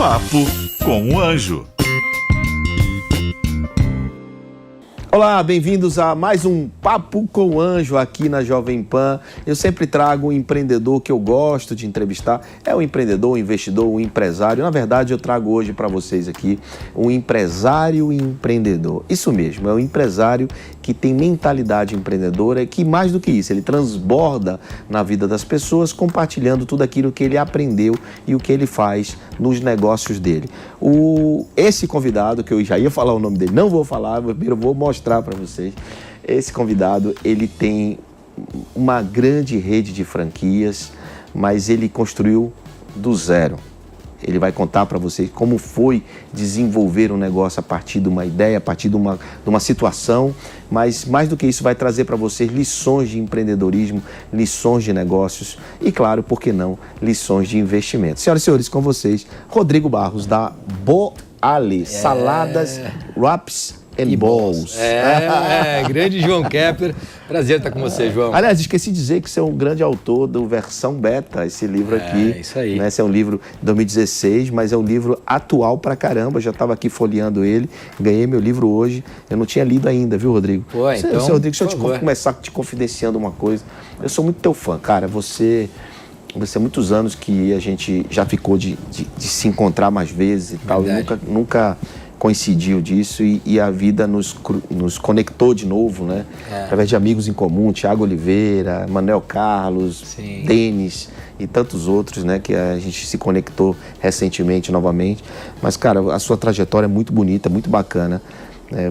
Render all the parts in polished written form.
Papo com o Anjo. Olá, bem-vindos a mais um Papo com o Anjo aqui na Jovem Pan. Eu sempre trago um empreendedor que eu gosto de entrevistar. É um empreendedor, um investidor, um empresário. Na verdade, eu trago hoje para vocês aqui um empresário empreendedor. Isso mesmo, é um empresário que tem mentalidade empreendedora e que, mais do que isso, ele transborda na vida das pessoas, compartilhando tudo aquilo que ele aprendeu e o que ele faz nos negócios dele. Esse convidado, que eu já ia falar o nome dele, não vou falar, primeiro vou mostrar para vocês. Esse convidado, ele tem uma grande rede de franquias, mas ele construiu do zero. Ele vai contar para vocês como foi desenvolver um negócio a partir de uma ideia, a partir de uma situação, mas mais do que isso vai trazer para vocês lições de empreendedorismo, lições de negócios e, claro, por que não, lições de investimento. Senhoras e senhores, com vocês, Rodrigo Barros, da Boali, Saladas, Wraps and Balls. Grande João Kepler. Prazer estar com você, João. Aliás, esqueci de dizer que você é um grande autor do Versão Beta, esse livro aqui. É, isso aí. Né? Esse é um livro de 2016, mas é um livro atual pra caramba. Eu já estava aqui folheando ele, ganhei meu livro hoje. Eu não tinha lido ainda, viu, Rodrigo? Pô, então, Rodrigo, deixa eu começar te confidenciando uma coisa. Eu sou muito teu fã, cara. Você há muitos anos que a gente já ficou de se encontrar mais vezes e tal. Nunca coincidiu disso e a vida nos conectou de novo, né? Através de amigos em comum, Thiago Oliveira, Manuel Carlos, Sim. Denis e tantos outros, né? Que a gente se conectou recentemente novamente. Mas, cara, a sua trajetória é muito bonita, muito bacana.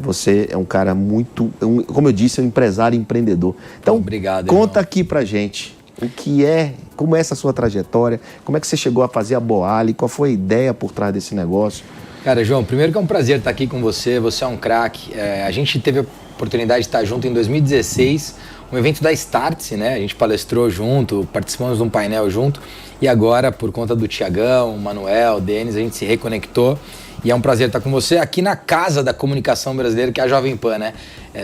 Você é um cara muito, como eu disse, é um empresário empreendedor. Então, obrigado, conta irmão. aqui pra gente como é essa sua trajetória, como é que você chegou a fazer a Boali, qual foi a ideia por trás desse negócio? Cara, João, primeiro que é um prazer estar aqui com você, você é um craque. A gente teve a oportunidade de estar junto em 2016, um evento da Startse, né? A gente palestrou junto, participamos de um painel junto e agora, por conta do Tiagão, Manuel, Denis, a gente se reconectou e é um prazer estar com você aqui na casa da comunicação brasileira, que é a Jovem Pan, né?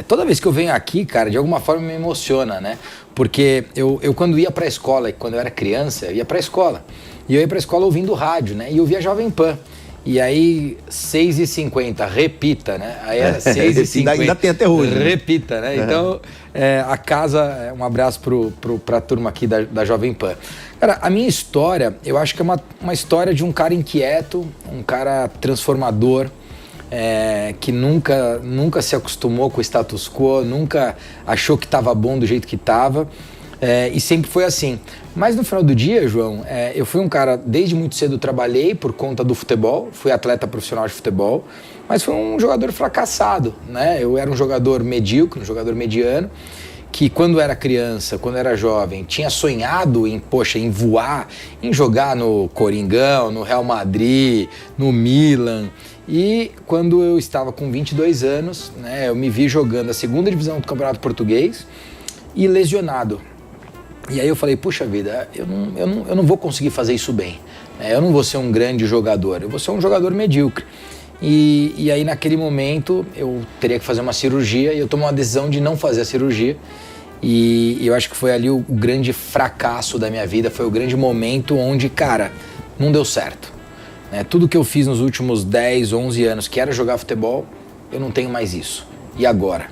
Toda vez que eu venho aqui, cara, de alguma forma me emociona, né? Porque eu quando ia pra escola, quando eu era criança, eu ia pra escola. E eu ia pra escola ouvindo rádio, né? E eu via a Jovem Pan. E aí, 6h50, repita, né? Aí era 6h50. Ainda tem até hoje. Repita, né? Então, a casa, um abraço pra turma aqui da Jovem Pan. Cara, a minha história, eu acho que é uma história de um cara inquieto, um cara transformador, que nunca se acostumou com o status quo, nunca achou que estava bom do jeito que estava. E sempre foi assim. Mas no final do dia, João, eu fui um cara, desde muito cedo trabalhei por conta do futebol, fui atleta profissional de futebol, mas fui um jogador fracassado, né? Eu era um jogador medíocre, um jogador mediano, que quando era criança, quando era jovem, tinha sonhado em voar, em jogar no Coringão, no Real Madrid, no Milan. E quando eu estava com 22 anos, né, eu me vi jogando a segunda divisão do Campeonato Português e lesionado. E aí eu falei, puxa vida, eu não vou conseguir fazer isso bem. Eu não vou ser um grande jogador, eu vou ser um jogador medíocre. E aí naquele momento eu teria que fazer uma cirurgia e eu tomei uma decisão de não fazer a cirurgia. E eu acho que foi ali o grande fracasso da minha vida, foi o grande momento onde, cara, não deu certo. Tudo que eu fiz nos últimos 10, 11 anos, que era jogar futebol, eu não tenho mais isso. E agora?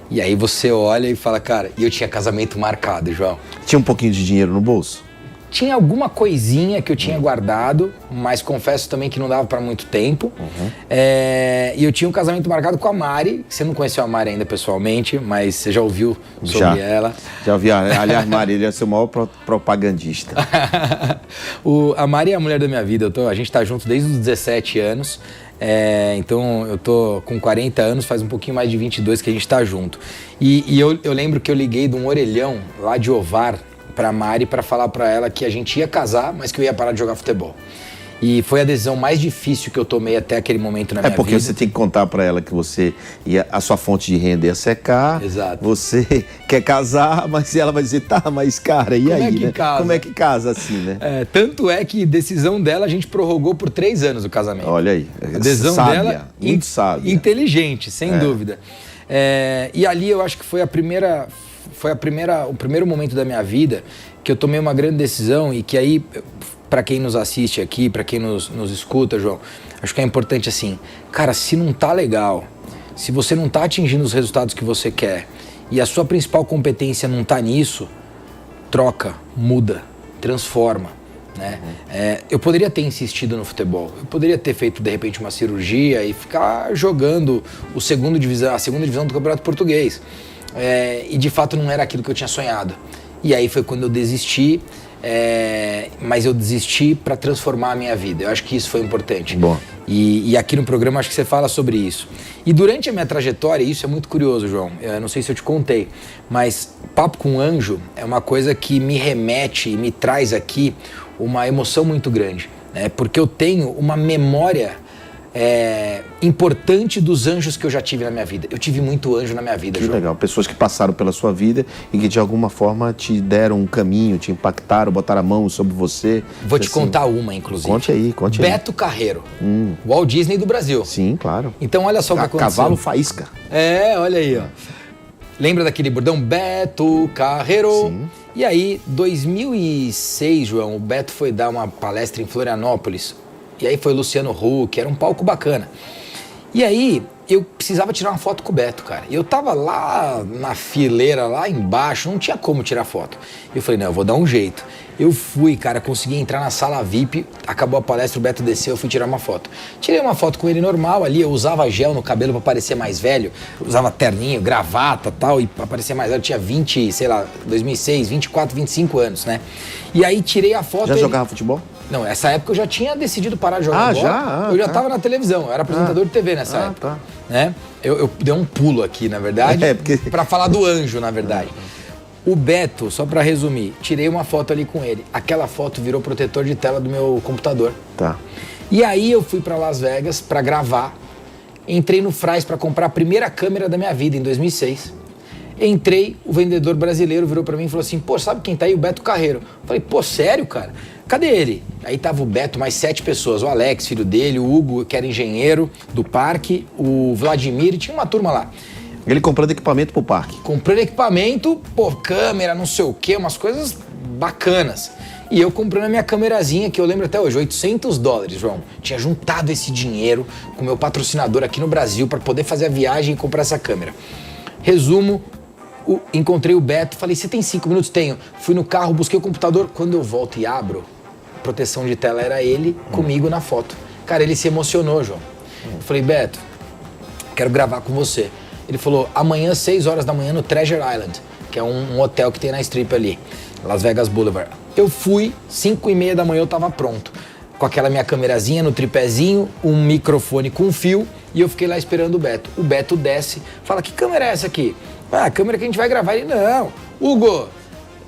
E aí você olha e fala, cara, e eu tinha casamento marcado, João. Tinha um pouquinho de dinheiro no bolso? Tinha alguma coisinha que eu tinha guardado, mas confesso também que não dava pra muito tempo. E eu tinha um casamento marcado com a Mari. Você não conheceu a Mari ainda pessoalmente, mas você já ouviu sobre ela. Já ouvi. Aliás, Mari, ele é seu maior propagandista. A Mari é a mulher da minha vida. A gente tá junto desde os 17 anos. Então eu tô com 40 anos, faz um pouquinho mais de 22 que a gente tá junto. E eu lembro que eu liguei de um orelhão lá de Ovar pra Mari pra falar pra ela que a gente ia casar, mas que eu ia parar de jogar futebol. E foi a decisão mais difícil que eu tomei até aquele momento na minha vida. Porque você tem que contar pra ela que a sua fonte de renda ia secar. Exato. Você quer casar, mas ela vai dizer, tá, mas cara, e aí, né? Como é que casa assim, né? Tanto é que decisão dela a gente prorrogou por 3 anos o casamento. Olha aí. A decisão sábia, dela, muito sábia. Inteligente, sem dúvida. E ali eu acho que foi o primeiro momento da minha vida que eu tomei uma grande decisão e que aí para quem nos assiste aqui, para quem nos escuta, João, acho que é importante assim, cara, se não tá legal, se você não tá atingindo os resultados que você quer e a sua principal competência não tá nisso, troca, muda, transforma, né? Eu poderia ter insistido no futebol, eu poderia ter feito de repente uma cirurgia e ficar jogando a segunda divisão do Campeonato Português, e de fato não era aquilo que eu tinha sonhado. E aí foi quando eu desisti, mas eu desisti para transformar a minha vida. Eu acho que isso foi importante. Bom. E aqui no programa acho que você fala sobre isso. E durante a minha trajetória, isso é muito curioso, João, eu não sei se eu te contei, mas Papo com Anjo é uma coisa que me remete e me traz aqui uma emoção muito grande, né? Porque eu tenho uma memória importante dos anjos que eu já tive na minha vida. Eu tive muito anjo na minha vida, Que João. legal. Pessoas que passaram pela sua vida e que de alguma forma te deram um caminho, te impactaram, botaram a mão sobre você. Vou te contar uma, inclusive. Conte aí. Beto Carreiro, Walt Disney do Brasil. Sim, claro. Então olha só o que aconteceu. Cavalo faísca. Olha aí, ó. Lembra daquele bordão? Beto Carreiro. Sim. E aí, 2006, João, o Beto foi dar uma palestra em Florianópolis. E aí foi Luciano Huck, era um palco bacana. E aí, eu precisava tirar uma foto com o Beto, cara. E eu tava lá na fileira, lá embaixo, não tinha como tirar foto. Eu falei, não, eu vou dar um jeito. Eu fui, cara, consegui entrar na sala VIP, acabou a palestra, o Beto desceu, eu fui tirar uma foto. Tirei uma foto com ele normal ali, eu usava gel no cabelo pra parecer mais velho, usava terninho, gravata e tal, e pra parecer mais velho, eu tinha 2006, 24, 25 anos, né? E aí tirei a foto... Já jogava futebol? Não, nessa época eu já tinha decidido parar de jogar bola. Já? Eu já estava na televisão, eu era apresentador de TV nessa época. Tá. Né? Eu dei um pulo aqui, na verdade, para falar do anjo, na verdade. O Beto, só para resumir, tirei uma foto ali com ele. Aquela foto virou protetor de tela do meu computador. Tá. E aí eu fui para Las Vegas para gravar. Entrei no Frais para comprar a primeira câmera da minha vida, em 2006. Entrei, o vendedor brasileiro virou para mim e falou assim, pô, sabe quem tá aí? O Beto Carreiro. Eu falei, pô, sério, cara? Cadê ele? Aí tava o Beto, mais 7 pessoas, o Alex, filho dele, o Hugo, que era engenheiro do parque, o Vladimir, e tinha uma turma lá. Ele comprando equipamento pro parque. Comprando equipamento, pô, câmera, não sei o quê, umas coisas bacanas. E eu comprando a minha câmerazinha, que eu lembro até hoje, $800, João. Tinha juntado esse dinheiro com meu patrocinador aqui no Brasil para poder fazer a viagem e comprar essa câmera. Resumo, encontrei o Beto, falei, você tem 5 minutos? Tenho. Fui no carro, busquei o computador, quando eu volto e abro, proteção de tela era ele comigo na foto. Cara, ele se emocionou, João. Eu falei, Beto, quero gravar com você. Ele falou, amanhã, 6 horas da manhã, no Treasure Island, que é um hotel que tem na Strip ali, Las Vegas Boulevard. Eu fui, 5:30 da manhã eu tava pronto, com aquela minha câmerazinha no tripézinho, um microfone com fio, e eu fiquei lá esperando o Beto. O Beto desce, fala, que câmera é essa aqui? Ah, a câmera que a gente vai gravar. Ele, não, Hugo,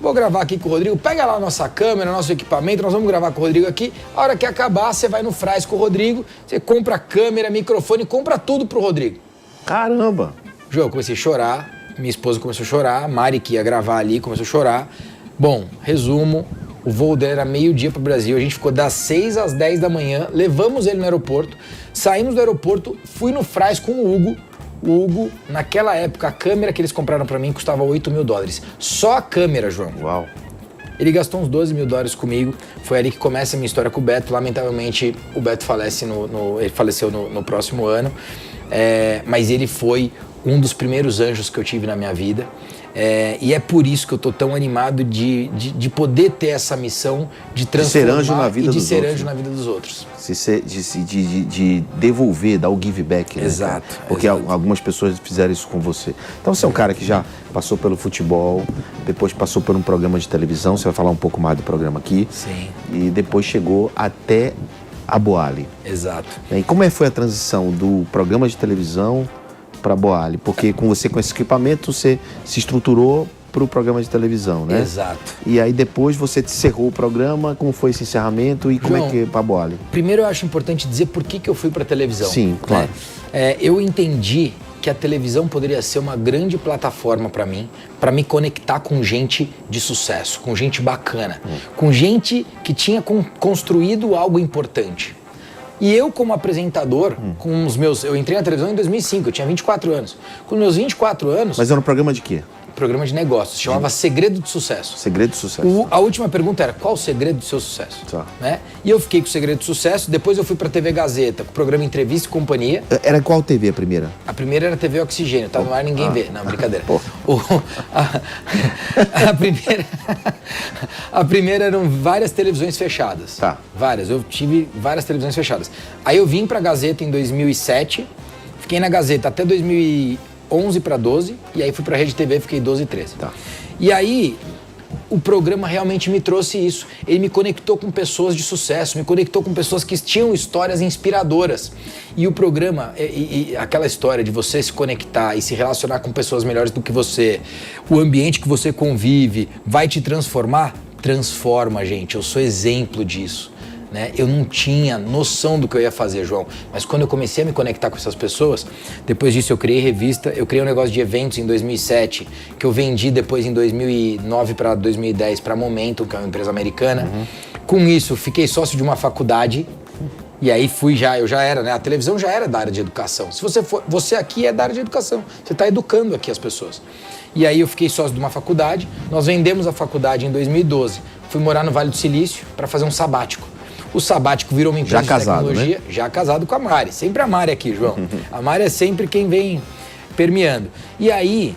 vou gravar aqui com o Rodrigo, pega lá a nossa câmera, nosso equipamento, nós vamos gravar com o Rodrigo aqui. A hora que acabar, você vai no Frais com o Rodrigo, você compra a câmera, microfone, compra tudo pro Rodrigo. Caramba! João, eu comecei a chorar, minha esposa começou a chorar, a Mari, que ia gravar ali, começou a chorar. Bom, resumo, o voo dele era meio-dia pro Brasil, a gente ficou das 6 às 10 da manhã, levamos ele no aeroporto, saímos do aeroporto, fui no Frais com o Hugo. O Hugo, naquela época, a câmera que eles compraram pra mim custava $8.000. Só a câmera, João. Uau! Ele gastou uns $12.000 comigo. Foi ali que começa a minha história com o Beto. Lamentavelmente, o Beto ele faleceu no próximo ano. Mas ele foi um dos primeiros anjos que eu tive na minha vida. E é por isso que eu tô tão animado de poder ter essa missão de transformar ser anjo na vida e de dos ser outros, anjo na vida dos outros. De devolver, dar o give back, né? Exato. Cara? Porque algumas pessoas fizeram isso com você. Então você é um cara que já passou pelo futebol, depois passou por um programa de televisão, você vai falar um pouco mais do programa aqui. Sim. E depois chegou até a Boali. Exato. E como foi a transição do programa de televisão para a Boali? Porque com esse equipamento você se estruturou para o programa de televisão, né? Exato. E aí depois você encerrou o programa, como foi esse encerramento e como João, é que para a Boali? Primeiro eu acho importante dizer por que eu fui para televisão. Sim, claro. Né? Eu entendi que a televisão poderia ser uma grande plataforma para mim, para me conectar com gente de sucesso, com gente bacana, com gente que tinha construído algo importante. E eu, como apresentador, eu entrei na televisão em 2005, eu tinha 24 anos. Com meus 24 anos... Mas era um programa de quê? programa de negócios, chamava Segredo do Sucesso. Segredo do Sucesso. A última pergunta era, qual o segredo do seu sucesso? Tá. Né? E eu fiquei com o Segredo do Sucesso, depois eu fui pra TV Gazeta, com o programa Entrevista e Companhia. Era qual TV a primeira? A primeira era TV Oxigênio, tá no ar, ninguém vê. Não, brincadeira. A primeira eram várias televisões fechadas. Tá. Várias, eu tive várias televisões fechadas. Aí eu vim pra Gazeta em 2007, fiquei na Gazeta até 2011 para 12, e aí fui pra Rede TV, fiquei 12 e 13. Tá. E aí, o programa realmente me trouxe isso. Ele me conectou com pessoas de sucesso, me conectou com pessoas que tinham histórias inspiradoras. E o programa, aquela história de você se conectar e se relacionar com pessoas melhores do que você, o ambiente que você convive, vai te transformar? Transforma, gente. Eu sou exemplo disso. Né? Eu não tinha noção do que eu ia fazer, João, mas quando eu comecei a me conectar com essas pessoas, depois disso eu criei revista, eu criei um negócio de eventos em 2007, que eu vendi depois em 2009 para 2010 para Momento, que é uma empresa americana. Com isso, fiquei sócio de uma faculdade e aí eu já era, né? A televisão já era da área de educação. Se você aqui é da área de educação, você está educando aqui as pessoas. E aí eu fiquei sócio de uma faculdade, nós vendemos a faculdade em 2012, fui morar no Vale do Silício para fazer um sabático. O sabático virou uma empresa de tecnologia, já casado com a Mari. Sempre a Mari aqui, João. A Mari é sempre quem vem permeando. E aí,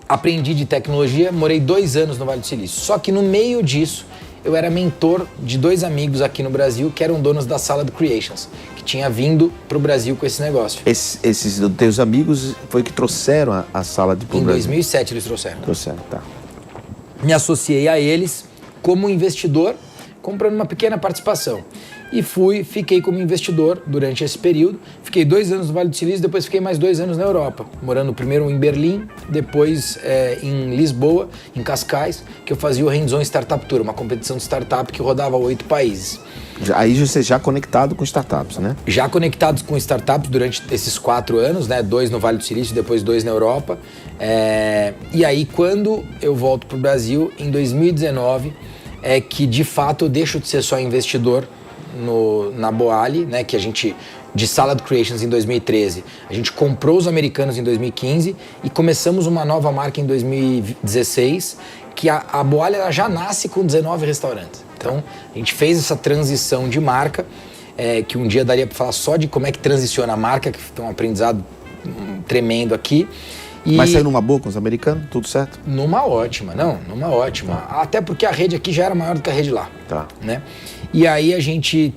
aprendi de tecnologia, morei 2 anos no Vale do Silício. Só que no meio disso, eu era mentor de 2 amigos aqui no Brasil que eram donos da Salad Creations, que tinha vindo pro Brasil com esse negócio. Esses teus amigos foi que trouxeram a Salad pro Brasil? Em 2007 eles trouxeram. Trouxeram, tá. Me associei a eles como investidor, comprando uma pequena participação. E fiquei como investidor durante esse período. Fiquei 2 anos no Vale do Silício, depois fiquei mais 2 anos na Europa. Morando primeiro em Berlim, depois em Lisboa, em Cascais, que eu fazia o Hands-on Startup Tour, uma competição de startup que rodava 8 países. Aí você já conectado com startups, né? Já conectados com startups durante esses 4 anos, né? 2 no Vale do Silício, depois 2 na Europa. E aí, quando eu volto para o Brasil, em 2019, é que de fato eu deixo de ser só investidor na Boali, né, que a gente, de Salad Creations em 2013, a gente comprou os americanos em 2015 e começamos uma nova marca em 2016, que a Boali ela já nasce com 19 restaurantes. Então a gente fez essa transição de marca, que um dia daria para falar só de como é que transiciona a marca, que foi um aprendizado tremendo aqui. Mas saiu numa boa com os americanos? Tudo certo? Numa ótima. Até porque a rede aqui já era maior do que a rede lá. Tá. Né? E aí a gente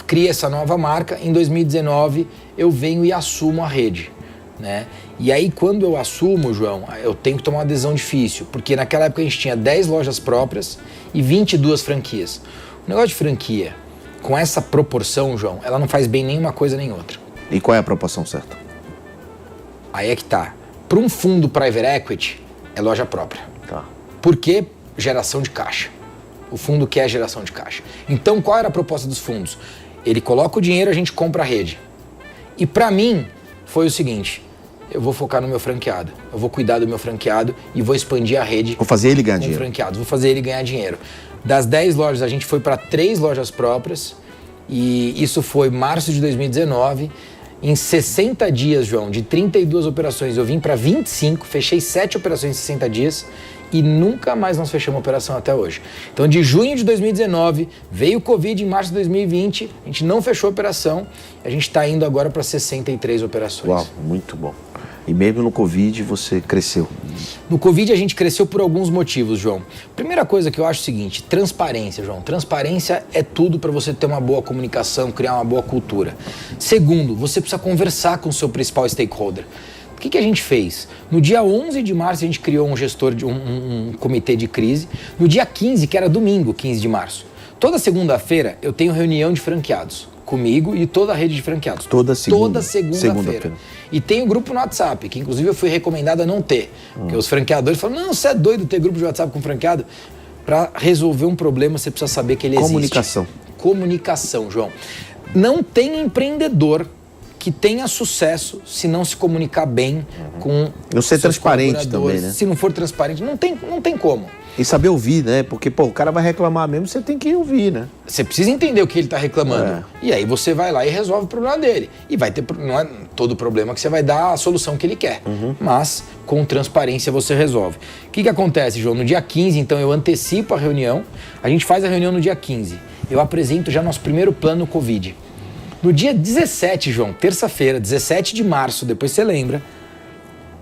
cria essa nova marca. Em 2019 eu venho e assumo a rede. Né? E aí quando eu assumo, João, eu tenho que tomar uma decisão difícil. Porque naquela época a gente tinha 10 lojas próprias e 22 franquias. O negócio de franquia, com essa proporção, João, ela não faz bem nenhuma coisa nem outra. E qual é a proporção certa? Aí é que tá. Para um fundo private equity, é loja própria. Tá. Por que geração de caixa? O fundo quer geração de caixa. Então, qual era a proposta dos fundos? Ele coloca o dinheiro, a gente compra a rede. E para mim, foi o seguinte, eu vou focar no meu franqueado, eu vou cuidar do meu franqueado e vou expandir a rede. Vou fazer ele ganhar com dinheiro. Franqueados, vou fazer ele ganhar dinheiro. Das 10 lojas, a gente foi para 3 lojas próprias e isso foi março de 2019. Em 60 dias, João, de 32 operações, eu vim para 25, fechei 7 operações em 60 dias e nunca mais nós fechamos a operação até hoje. Então, de junho de 2019, veio o Covid em março de 2020, a gente não fechou a operação, a gente está indo agora para 63 operações. Uau, muito bom. E mesmo no Covid você cresceu? No Covid a gente cresceu por alguns motivos, João. Primeira coisa que eu acho é o seguinte, transparência, João. Transparência é tudo para você ter uma boa comunicação, criar uma boa cultura. Segundo, você precisa conversar com o seu principal stakeholder. O que a gente fez? No dia 11 de março a gente criou um gestor, um comitê de crise. No dia 15, que era domingo, 15 de março. Toda segunda-feira eu tenho reunião de franqueados. Comigo e toda a rede de franqueados. Toda segunda-feira. E tem um grupo no WhatsApp, que inclusive eu fui recomendado a não ter. Porque os franqueadores falam, não, você é doido ter grupo de WhatsApp com franqueado? Para resolver um problema, você precisa saber que ele existe. Comunicação. Comunicação, João. Não tem empreendedor que tenha sucesso se não se comunicar bem com Não ser seus transparente colaboradores. também, né? Se não for transparente, não tem como. E saber ouvir, né? Porque, pô, o cara vai reclamar mesmo, você tem que ouvir, né? Você precisa entender o que ele está reclamando. E aí você vai lá e resolve o problema dele. E vai ter, não é todo problema que você vai dar a solução que ele quer. Mas com transparência você resolve. O que acontece, João? No dia 15, então, eu antecipo a reunião. A gente faz a reunião no dia 15. Eu apresento já nosso primeiro plano Covid. No dia 17, João, terça-feira, 17 de março, depois você lembra,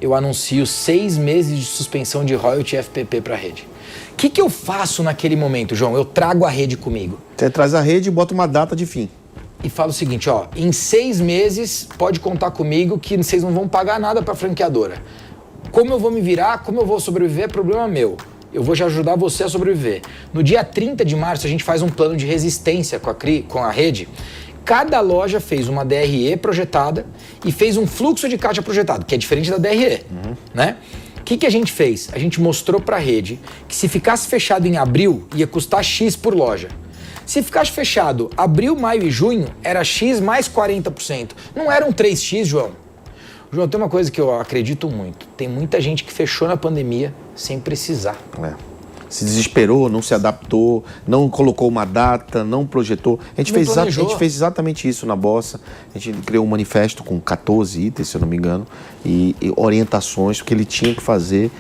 eu anuncio 6 meses de suspensão de royalty FPP para a rede. O que eu faço naquele momento, João? Eu trago a rede comigo. Você traz a rede e bota uma data de fim. E falo o seguinte, ó, em 6 meses pode contar comigo que vocês não vão pagar nada para a franqueadora. Como eu vou me virar, como eu vou sobreviver é problema meu. Eu vou já ajudar você a sobreviver. No dia 30 de março a gente faz um plano de resistência com a rede. Cada loja fez uma DRE projetada e fez um fluxo de caixa projetado, que é diferente da DRE, né? O que a gente fez? A gente mostrou para a rede que se ficasse fechado em abril, ia custar X por loja. Se ficasse fechado abril, maio e junho, era X mais 40%. Não eram 3X, João. João, tem uma coisa que eu acredito muito. Tem muita gente que fechou na pandemia sem precisar. Se desesperou, não se adaptou, não colocou uma data, não projetou. A gente fez exatamente isso na Bossa. A gente criou um manifesto com 14 itens, se eu não me engano, e orientações, porque ele tinha que fazer.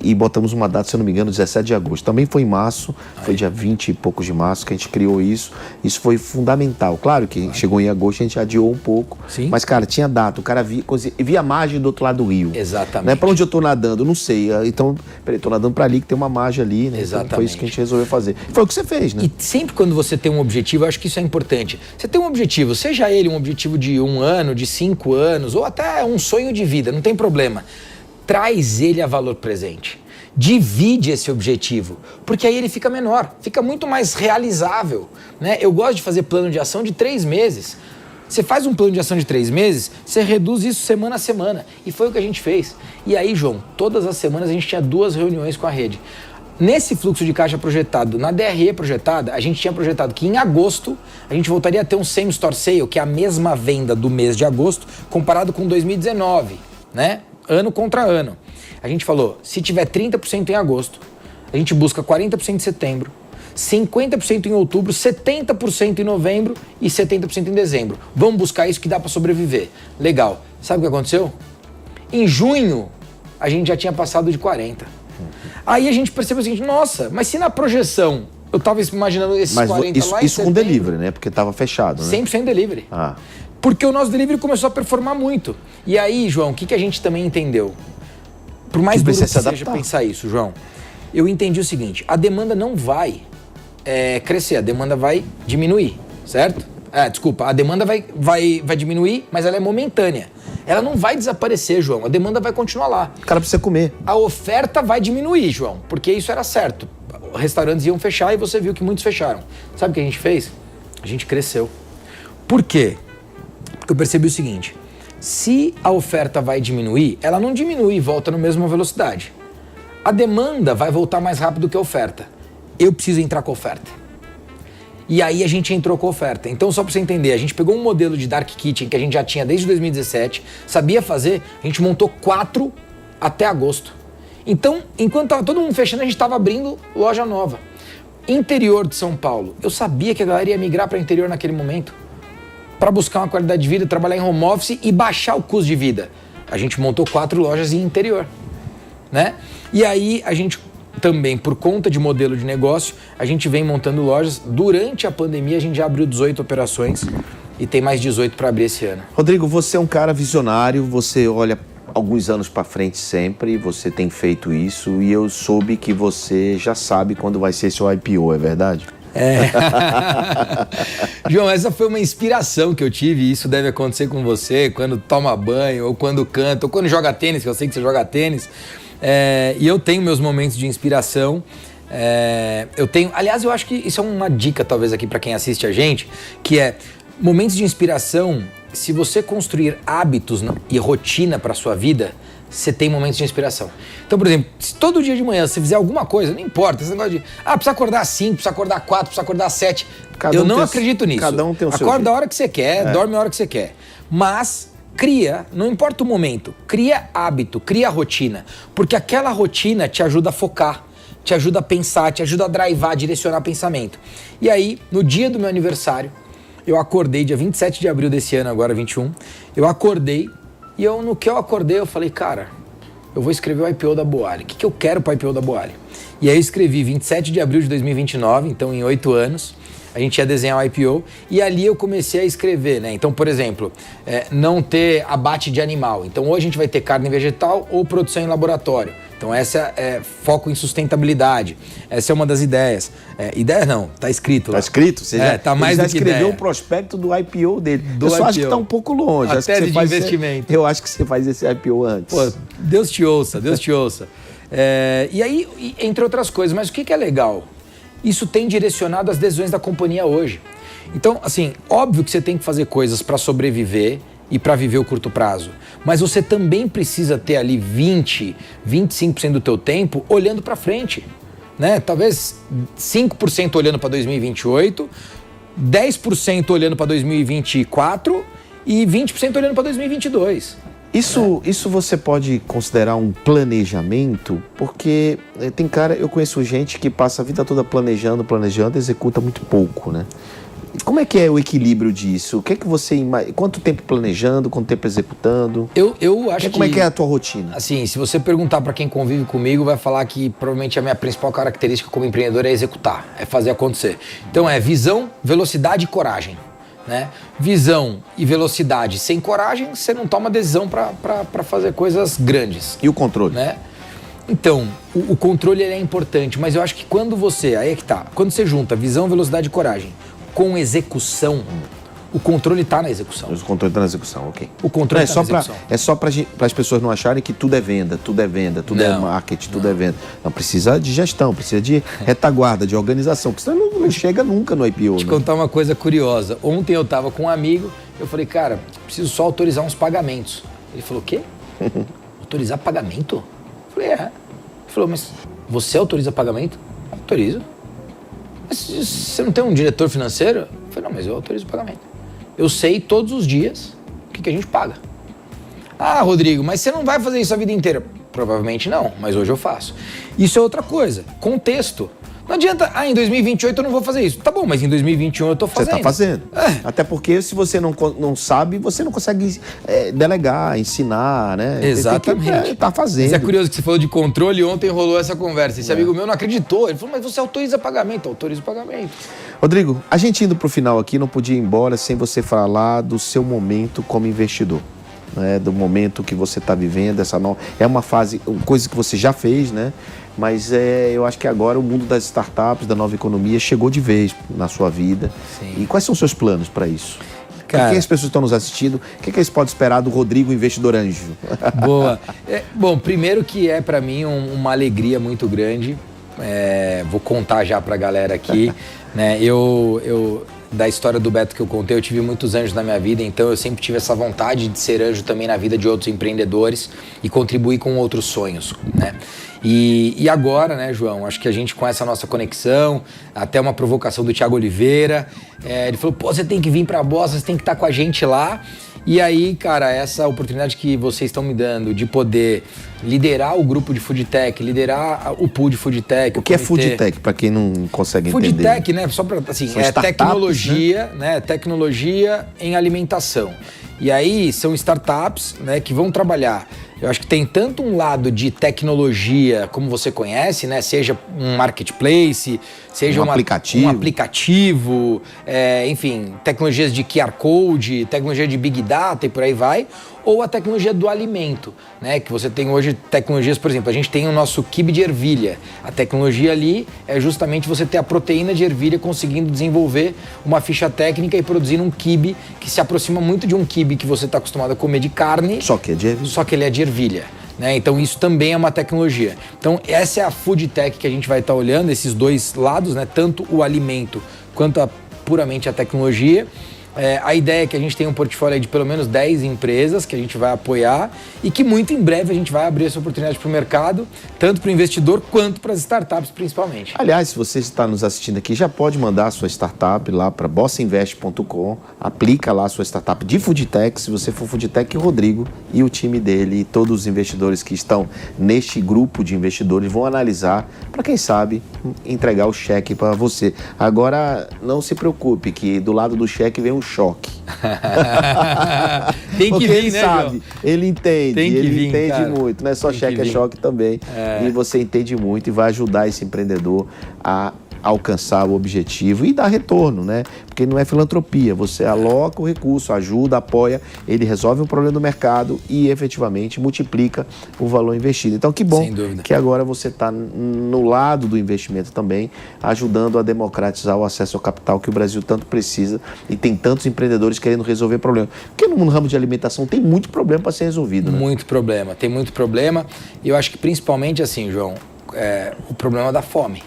E botamos uma data, se eu não me engano, 17 de agosto. Também foi em março, foi dia 20 e poucos de março que a gente criou isso. Isso foi fundamental. Claro que chegou em agosto, a gente adiou um pouco. Mas, cara, tinha data. O cara via a margem do outro lado do rio. Exatamente. Né? Para onde eu tô nadando? Não sei. Então, peraí, tô nadando para ali, que tem uma margem ali. Né? Exatamente. Então, foi isso que a gente resolveu fazer. Foi o que você fez, né? E sempre quando você tem um objetivo, eu acho que isso é importante. Você tem um objetivo, seja ele um objetivo de 1 ano, de 5 anos, ou até um sonho de vida, não tem problema. Traz ele a valor presente. Divide esse objetivo, porque aí ele fica menor, fica muito mais realizável, né? Eu gosto de fazer plano de ação de 3 meses. Você faz um plano de ação de 3 meses, você reduz isso semana a semana. E foi o que a gente fez. E aí, João, todas as semanas a gente tinha 2 reuniões com a rede. Nesse fluxo de caixa projetado, na DRE projetada, a gente tinha projetado que em agosto a gente voltaria a ter um same store sale, que é a mesma venda do mês de agosto, comparado com 2019, né? Ano contra ano. A gente falou, se tiver 30% em agosto, a gente busca 40% em setembro, 50% em outubro, 70% em novembro e 70% em dezembro. Vamos buscar isso que dá para sobreviver. Legal. Sabe o que aconteceu? Em junho, a gente já tinha passado de 40%. Aí a gente percebeu o seguinte, nossa, mas se na projeção eu tava imaginando esses 40 lá em isso com delivery, né? Porque tava fechado, né? 100% delivery. Porque o nosso delivery começou a performar muito. E aí, João, o que a gente também entendeu? Por mais duro que seja pensar isso, João, eu entendi o seguinte, a demanda não vai crescer, a demanda vai diminuir, certo? Desculpa, a demanda vai diminuir, mas ela é momentânea. Ela não vai desaparecer, João, a demanda vai continuar lá. O cara precisa comer. A oferta vai diminuir, João, porque isso era certo. Restaurantes iam fechar e você viu que muitos fecharam. Sabe o que a gente fez? A gente cresceu. Por quê? Porque eu percebi o seguinte, se a oferta vai diminuir, ela não diminui e volta na mesma velocidade. A demanda vai voltar mais rápido que a oferta. Eu preciso entrar com a oferta. E aí a gente entrou com a oferta. Então, só para você entender, a gente pegou um modelo de Dark Kitchen que a gente já tinha desde 2017, sabia fazer, a gente montou 4 até agosto. Então, enquanto estava todo mundo fechando, a gente estava abrindo loja nova. Interior de São Paulo, eu sabia que a galera ia migrar para o interior naquele momento, para buscar uma qualidade de vida, trabalhar em home office e baixar o custo de vida. A gente montou 4 lojas em interior, né? E aí a gente também, por conta de modelo de negócio, a gente vem montando lojas. Durante a pandemia, a gente já abriu 18 operações e tem mais 18 para abrir esse ano. Rodrigo, você é um cara visionário, você olha alguns anos para frente sempre, você tem feito isso e eu soube que você já sabe quando vai ser seu IPO, é verdade? João, essa foi uma inspiração que eu tive e isso deve acontecer com você quando toma banho, ou quando canta, ou quando joga tênis, que eu sei que você joga tênis. E eu tenho meus momentos de inspiração. Aliás, eu acho que isso é uma dica talvez aqui para quem assiste a gente, que é momentos de inspiração. Se você construir hábitos e rotina para sua vida, você tem momentos de inspiração. Então, por exemplo, se todo dia de manhã você fizer alguma coisa, não importa, esse negócio de, precisa acordar às 5, precisa acordar às 4, precisa acordar às 7. Eu não acredito nisso. Cada um tem o seu Acorda jeito. a hora que você quer, dorme a hora que você quer. Mas cria, não importa o momento, cria hábito, cria rotina. Porque aquela rotina te ajuda a focar, te ajuda a pensar, te ajuda a drivar, direcionar pensamento. E aí, no dia do meu aniversário, eu acordei, dia 27 de abril desse ano, agora 21, eu acordei e no que eu acordei eu falei, cara, eu vou escrever o IPO da Boali. O que eu quero para o IPO da Boali? E aí eu escrevi 27 de abril de 2029, então em 8 anos, a gente ia desenhar o IPO e ali eu comecei a escrever, né? Então, por exemplo, não ter abate de animal. Então, ou a gente vai ter carne vegetal ou produção em laboratório. Então, essa é foco em sustentabilidade. Essa é uma das ideias. Ideia não, tá escrito lá. Tá escrito? Você tá mais já do que escreveu ideia. o prospecto do IPO dele. Do eu só acho IPO. que tá um pouco longe. A Acho que você tese de faz investimento. Eu acho que você faz esse IPO antes. Pô, Deus te ouça, Deus te ouça. E aí, entre outras coisas, mas o que é legal? Isso tem direcionado as decisões da companhia hoje. Então, assim, óbvio que você tem que fazer coisas para sobreviver e para viver o curto prazo. Mas você também precisa ter ali 20, 25% do teu tempo olhando para frente, né? Talvez 5% olhando para 2028, 10% olhando para 2024 e 20% olhando para 2022. Isso você pode considerar um planejamento? Porque eu conheço gente que passa a vida toda planejando, executa muito pouco, né? Como é que é o equilíbrio disso? O que é que você quanto tempo planejando, quanto tempo executando? Eu acho Como é que é a tua rotina? Assim, se você perguntar para quem convive comigo, vai falar que provavelmente a minha principal característica como empreendedor é executar, é fazer acontecer. Então é visão, velocidade e coragem. Né? Visão e velocidade sem coragem, você não toma decisão para fazer coisas grandes. E o controle? Né? Então, o controle ele é importante, mas eu acho que quando você, aí é que tá, quando você junta visão, velocidade e coragem com execução, o controle está na execução. O controle está na execução, ok. O controle está na execução. É só para as pessoas não acharem que tudo é venda, tudo é marketing, tudo é venda. Não, precisa de gestão, precisa de retaguarda, de organização, porque senão não chega nunca no IPO. Vou te contar uma coisa curiosa. Ontem eu estava com um amigo, eu falei, cara, preciso só autorizar uns pagamentos. Ele falou, o quê? Autorizar pagamento? Eu falei, é. Ele falou, mas você autoriza pagamento? Autorizo. Mas você não tem um diretor financeiro? Eu falei, não, mas eu autorizo o pagamento. Eu sei todos os dias o que a gente paga. Ah, Rodrigo, mas você não vai fazer isso a vida inteira? Provavelmente não, mas hoje eu faço. Isso é outra coisa, contexto. Não adianta, em 2028 eu não vou fazer isso. Tá bom, mas em 2021 eu tô fazendo. Você tá fazendo. Até porque se você não sabe, você não consegue delegar, ensinar, né? Exatamente. Tá fazendo. Mas é curioso que você falou de controle, ontem rolou essa conversa. Esse amigo meu não acreditou. Ele falou, mas você autoriza pagamento? Autoriza o pagamento. Rodrigo, a gente indo pro final aqui, não podia ir embora sem você falar do seu momento como investidor. Né, do momento que você está vivendo, é uma fase, coisa que você já fez, né? Mas eu acho que agora o mundo das startups, da nova economia, chegou de vez na sua vida. Sim. E quais são os seus planos para isso? Cara, o que as pessoas estão nos assistindo? O que eles podem esperar do Rodrigo Investidor Anjo? Boa. Bom, primeiro que é para mim uma alegria muito grande. Vou contar já para a galera aqui. Né? Da história do Beto que eu contei, eu tive muitos anjos na minha vida, então eu sempre tive essa vontade de ser anjo também na vida de outros empreendedores e contribuir com outros sonhos, né? E agora, né, João, acho que a gente com essa nossa conexão, até uma provocação do Thiago Oliveira, ele falou, pô, você tem que vir pra Bossa, você tem que estar com a gente lá. E aí, cara, essa oportunidade que vocês estão me dando de poder liderar o grupo de Foodtech, liderar o pool de Foodtech. O que é Foodtech, para quem não consegue entender? Foodtech, né? Só para assim, tecnologia, né? Tecnologia em alimentação. E aí são startups, né, que vão trabalhar. Eu acho que tem tanto um lado de tecnologia, como você conhece, né? Seja um marketplace, seja um aplicativo, enfim, tecnologias de QR Code, tecnologia de Big Data e por aí vai, ou a tecnologia do alimento, né? Que você tem hoje tecnologias, por exemplo, a gente tem o nosso quibe de ervilha. A tecnologia ali é justamente você ter a proteína de ervilha conseguindo desenvolver uma ficha técnica e produzir um quibe que se aproxima muito de um quibe que você está acostumado a comer de carne. Só que é de ervilha. Só que ele é de ervilha. Né? Então isso também é uma tecnologia. Então essa é a Foodtech que a gente vai estar olhando, esses dois lados, né? Tanto o alimento quanto a puramente a tecnologia. A ideia é que a gente tenha um portfólio aí de pelo menos 10 empresas que a gente vai apoiar e que muito em breve a gente vai abrir essa oportunidade para o mercado, tanto para o investidor quanto para as startups principalmente. Aliás, se você está nos assistindo aqui, já pode mandar a sua startup lá para bossainvest.com, aplica lá a sua startup de Foodtech, se você for Foodtech, o Rodrigo e o time dele e todos os investidores que estão neste grupo de investidores vão analisar para, quem sabe, entregar o cheque para você. Agora, não se preocupe que do lado do cheque vem um choque. Tem que porque vir, ele né, sabe, João? ele entende, Cara. muito, não é só cheque, é choque também. E você entende muito e vai ajudar esse empreendedor a alcançar o objetivo e dar retorno, né? Porque não é filantropia, você aloca o recurso, ajuda, apoia, ele resolve um problema do mercado e efetivamente multiplica o valor investido. Então que bom que agora você está no lado do investimento também, ajudando a democratizar o acesso ao capital que o Brasil tanto precisa e tem tantos empreendedores querendo resolver problemas. Porque no ramo de alimentação tem muito problema para ser resolvido, né? Muito problema, tem muito problema e eu acho que principalmente assim, João, o problema da fome.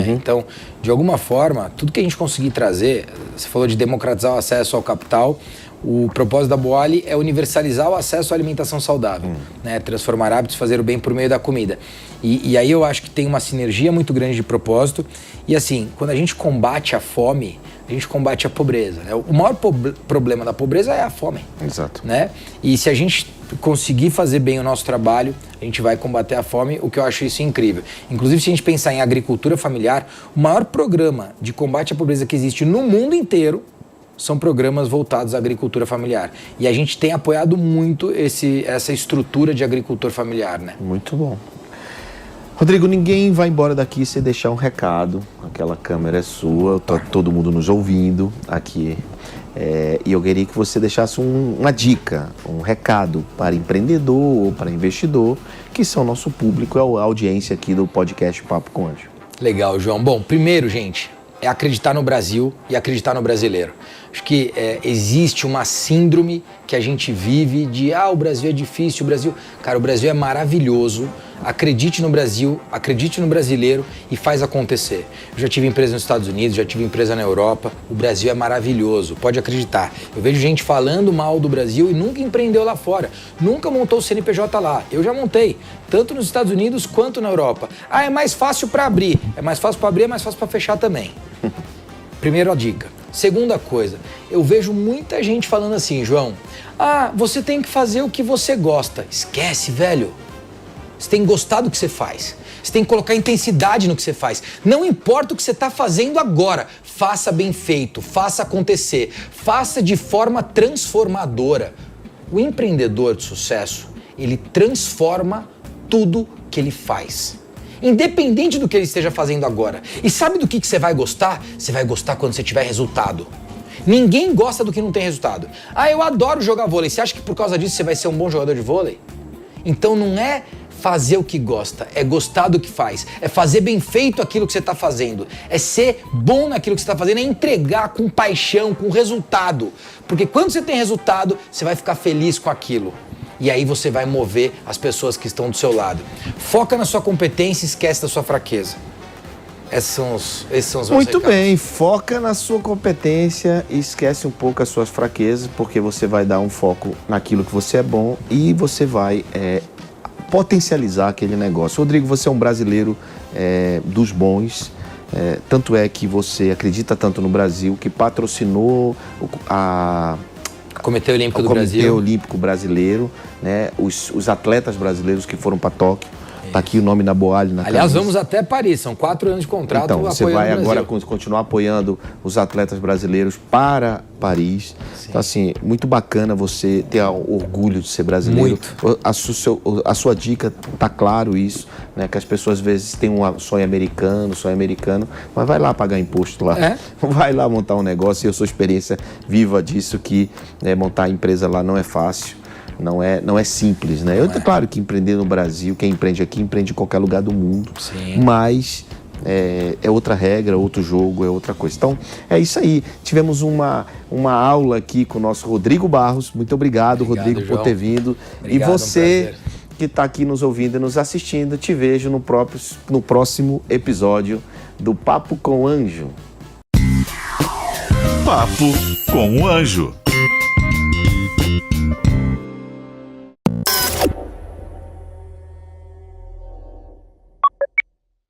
Então, de alguma forma, tudo que a gente conseguir trazer, você falou de democratizar o acesso ao capital, o propósito da Boali é universalizar o acesso à alimentação saudável, né? Transformar hábitos, fazer o bem por meio da comida. E aí eu acho que tem uma sinergia muito grande de propósito e assim, quando a gente combate a fome, a gente combate a pobreza, né? O maior problema da pobreza é a fome. Exato. Né? E se a gente conseguir fazer bem o nosso trabalho, a gente vai combater a fome, o que eu acho isso incrível. Inclusive, se a gente pensar em agricultura familiar, o maior programa de combate à pobreza que existe no mundo inteiro são programas voltados à agricultura familiar. E a gente tem apoiado muito essa estrutura de agricultor familiar, né? Muito bom. Rodrigo, ninguém vai embora daqui sem deixar um recado. Aquela câmera é sua, tá todo mundo nos ouvindo aqui. E eu queria que você deixasse uma dica, um recado para empreendedor ou para investidor, que são nosso público, é a audiência aqui do podcast Papo com Anjo. Legal, João. Bom, primeiro, gente, é acreditar no Brasil e acreditar no brasileiro. Acho que existe uma síndrome que a gente vive de o Brasil é difícil, o Brasil... Cara, o Brasil é maravilhoso. Acredite no Brasil, acredite no brasileiro e faz acontecer. Eu já tive empresa nos Estados Unidos, já tive empresa na Europa. O Brasil é maravilhoso, pode acreditar. Eu vejo gente falando mal do Brasil e nunca empreendeu lá fora. Nunca montou o CNPJ lá. Eu já montei, tanto nos Estados Unidos quanto na Europa. É mais fácil para abrir. É mais fácil para abrir, é mais fácil para fechar também. Primeira dica. Segunda coisa, eu vejo muita gente falando assim, João, você tem que fazer o que você gosta. Esquece, velho. Você tem que gostar do que você faz. Você tem que colocar intensidade no que você faz. Não importa o que você está fazendo agora, faça bem feito, faça acontecer, faça de forma transformadora. O empreendedor de sucesso, ele transforma tudo que ele faz. Independente do que ele esteja fazendo agora. E sabe do que você vai gostar? Você vai gostar quando você tiver resultado. Ninguém gosta do que não tem resultado. Eu adoro jogar vôlei. Você acha que por causa disso você vai ser um bom jogador de vôlei? Então não é fazer o que gosta, é gostar do que faz, é fazer bem feito aquilo que você está fazendo, é ser bom naquilo que você está fazendo, é entregar com paixão, com resultado. Porque quando você tem resultado, você vai ficar feliz com aquilo. E aí você vai mover as pessoas que estão do seu lado. Foca na sua competência e esquece da sua fraqueza. Esses são os meus Muito recados. bem, foca na sua competência e esquece um pouco as suas fraquezas, porque você vai dar um foco naquilo que você é bom e você vai potencializar aquele negócio. Rodrigo, você é um brasileiro dos bons, tanto é que você acredita tanto no Brasil que patrocinou O Comitê Olímpico do Comitê Brasil. Olímpico Brasileiro, né? Os atletas brasileiros que foram para Tóquio. Tá aqui o nome da Boali na Aliás, camisa. vamos até Paris, são 4 anos de contrato. Então, você vai agora continuar apoiando os atletas brasileiros para Paris. Sim. Então, assim, muito bacana você ter orgulho de ser brasileiro. Muito. A sua dica, tá claro isso, né? Que as pessoas às vezes têm um sonho americano, mas vai lá pagar imposto lá. Vai lá montar um negócio e eu sou experiência viva disso que montar a empresa lá não é fácil. Não é simples, né? Claro que empreender no Brasil, quem empreende aqui, empreende em qualquer lugar do mundo. Sim. Mas é outra regra, outro jogo, é outra coisa. Então, é isso aí. Tivemos uma aula aqui com o nosso Rodrigo Barros. Muito obrigado, Rodrigo, João, por ter vindo. Obrigado, e você que está aqui nos ouvindo e nos assistindo, te vejo no próximo episódio do Papo com Anjo. Papo com o Anjo.